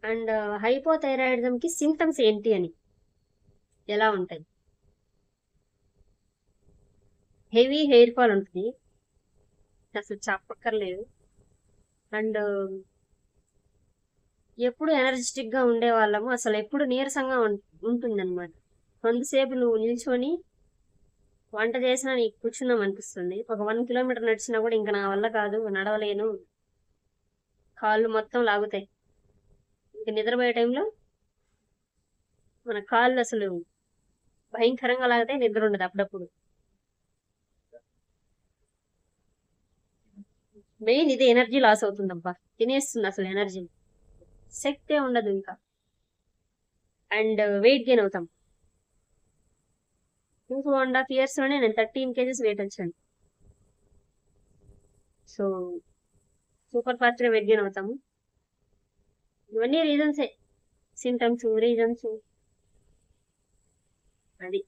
And hypothyroidism కి symptoms ఏంటి అని, ఎలా ఉంటాయి? హెవీ హెయిర్ ఫాల్ ఉంటుంది, అసలు చెప్పక్కర్లేదు. అండ్ ఎప్పుడు ఎనర్జెటిక్ గా ఉండే వాళ్ళము అసలు ఎప్పుడు నీరసంగా ఉంటుంది అనమాట. కొంతసేపు నువ్వు నిల్చొని వంట చేసినా నీకు కూర్చున్నాం అనిపిస్తుంది. ఒక 1 కిలోమీటర్ నడిచినా కూడా ఇంకా నా వల్ల కాదు, నడవలేను, కాళ్ళు మొత్తం లాగుతాయి. ఇంకా నిద్రపోయే టైంలో మన కాళ్ళు అసలు భయంకరంగా లాగితే నిద్ర ఉండదు అప్పుడప్పుడు. మెయిన్ ఇది ఎనర్జీ లాస్ అవుతుందబ్బా, తినేస్తుంది అసలు ఎనర్జీ, శక్తే ఉండదు ఇంకా. అండ్ వెయిట్ గెయిన్ అవుతాం. 2.5 years లోనే నేను 13 kgs వెయిట్ వచ్చాను. సో సూపర్ ఫాస్ట్ గా వెయిట్ గెయిన్ అవుతాము. ఇవన్నీ రీజన్సే, సింటమ్స్, రీజన్స్. అది